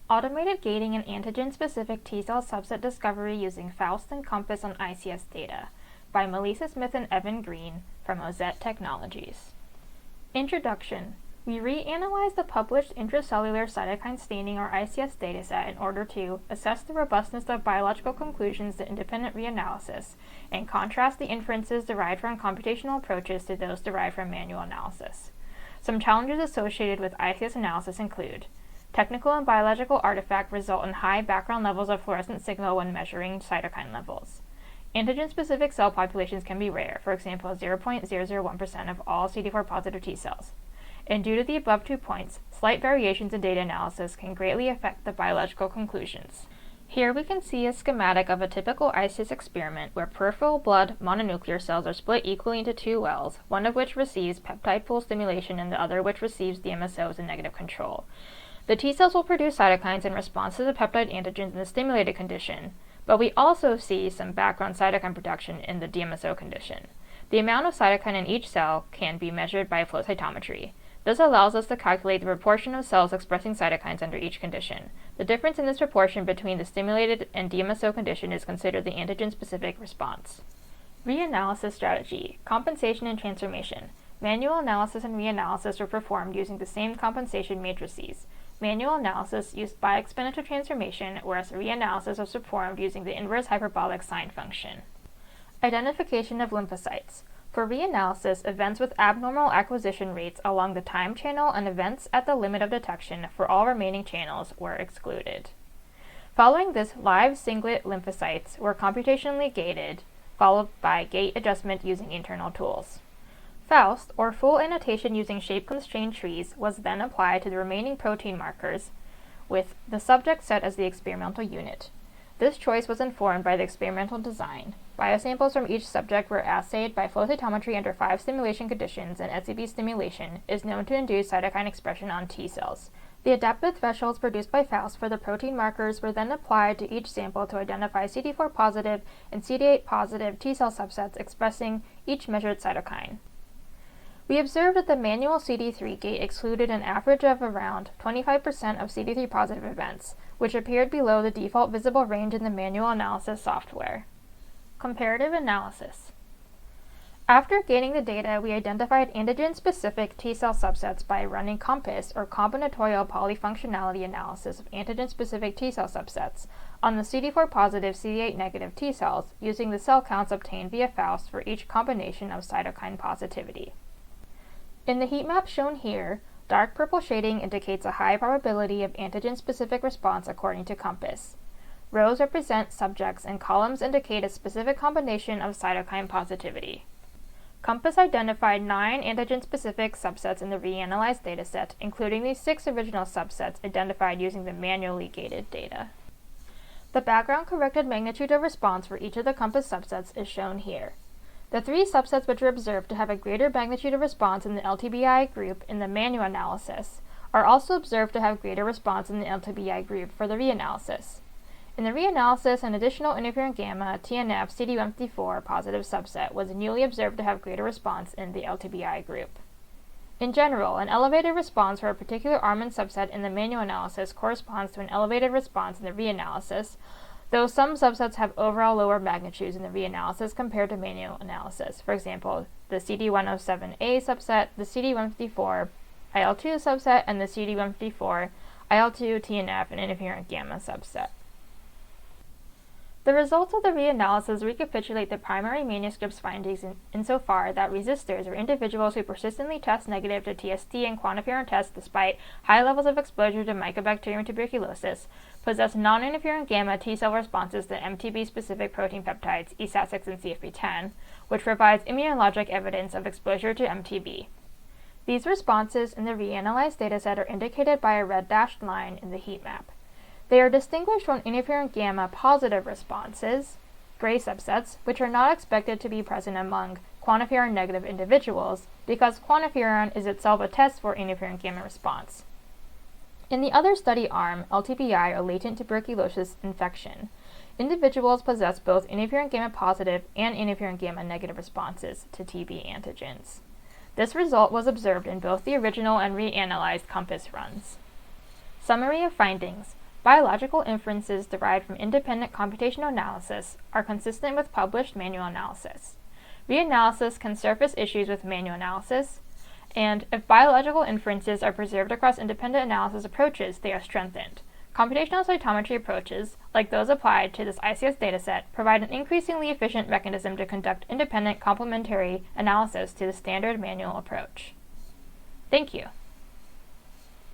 Automated Gating and Antigen-Specific T-cell subset discovery using FAUST and COMPASS on ICS data by Malisa Smith and Evan Green from Ozette Technologies. Introduction. We reanalyzed the published intracellular cytokine staining or ICS dataset in order to assess the robustness of biological conclusions to independent reanalysis and contrast the inferences derived from computational approaches to those derived from manual analysis. Some challenges associated with ICS analysis include technical and biological artifacts result in high background levels of fluorescent signal when measuring cytokine levels. Antigen-specific cell populations can be rare, for example 0.001% of all CD4 positive T cells. And due to the above 2 points, slight variations in data analysis can greatly affect the biological conclusions. Here we can see a schematic of a typical ICS experiment where peripheral blood mononuclear cells are split equally into two wells, one of which receives peptide pool stimulation and the other which receives DMSO as a negative control. The T cells will produce cytokines in response to the peptide antigens in the stimulated condition, but we also see some background cytokine production in the DMSO condition. The amount of cytokine in each cell can be measured by flow cytometry. This allows us to calculate the proportion of cells expressing cytokines under each condition. The difference in this proportion between the stimulated and DMSO condition is considered the antigen-specific response. Reanalysis strategy, compensation and transformation. Manual analysis and reanalysis were performed using the same compensation matrices. Manual analysis used bi-exponential transformation, whereas reanalysis was performed using the inverse hyperbolic sine function. Identification of lymphocytes. For reanalysis, events with abnormal acquisition rates along the time channel and events at the limit of detection for all remaining channels were excluded. Following this, live singlet lymphocytes were computationally gated, followed by gate adjustment using internal tools. FAUST, or full annotation using shape-constrained trees, was then applied to the remaining protein markers, with the subject set as the experimental unit. This choice was informed by the experimental design. Biosamples from each subject were assayed by flow cytometry under 5 stimulation conditions, and SCB stimulation is known to induce cytokine expression on T cells. The adaptive thresholds produced by FAUST for the protein markers were then applied to each sample to identify CD4 positive and CD8 positive T cell subsets expressing each measured cytokine. We observed that the manual CD3 gate excluded an average of around 25% of CD3 positive events, which appeared below the default visible range in the manual analysis software. Comparative analysis. After gaining the data, we identified antigen-specific T-cell subsets by running COMPASS, or combinatorial polyfunctionality analysis of antigen-specific T-cell subsets, on the CD4 positive, CD8 negative T cells, using the cell counts obtained via FAUST for each combination of cytokine positivity. In the heat map shown here, dark purple shading indicates a high probability of antigen-specific response according to COMPASS. Rows represent subjects and columns indicate a specific combination of cytokine positivity. COMPASS identified 9 antigen-specific subsets in the reanalyzed dataset, including the 6 original subsets identified using the manually gated data. The background corrected magnitude of response for each of the COMPASS subsets is shown here. The 3 subsets which were observed to have a greater magnitude of response in the LTBI group in the manual analysis are also observed to have greater response in the LTBI group for the reanalysis. In the reanalysis, an additional interferon gamma TNF CD154 positive subset was newly observed to have greater response in the LTBI group. In general, an elevated response for a particular Armin subset in the manual analysis corresponds to an elevated response in the reanalysis, though some subsets have overall lower magnitudes in the reanalysis compared to manual analysis. For example, the CD107A subset, the CD154 IL-2 subset, and the CD154 IL-2 TNF and interferon gamma subset. The results of the reanalysis recapitulate the primary manuscript's findings insofar that resistors, or individuals who persistently test negative to TST and quantiferon tests despite high levels of exposure to Mycobacterium tuberculosis, possess non-interferon gamma T-cell responses to MTB-specific protein peptides, ESAT6 and CFP10, which provides immunologic evidence of exposure to MTB. These responses in the reanalyzed dataset are indicated by a red dashed line in the heat map. They are distinguished from interferon gamma positive responses, gray subsets, which are not expected to be present among quantiferon negative individuals because quantiferon is itself a test for interferon gamma response. In the other study arm, LTBI or latent tuberculosis infection, individuals possess both interferon gamma positive and interferon gamma negative responses to TB antigens. This result was observed in both the original and reanalyzed COMPASS runs. Summary of findings. biological inferences derived from independent computational analysis are consistent with published manual analysis. Reanalysis can surface issues with manual analysis, and if biological inferences are preserved across independent analysis approaches, they are strengthened. Computational cytometry approaches, like those applied to this ICS dataset, provide an increasingly efficient mechanism to conduct independent complementary analysis to the standard manual approach. Thank you.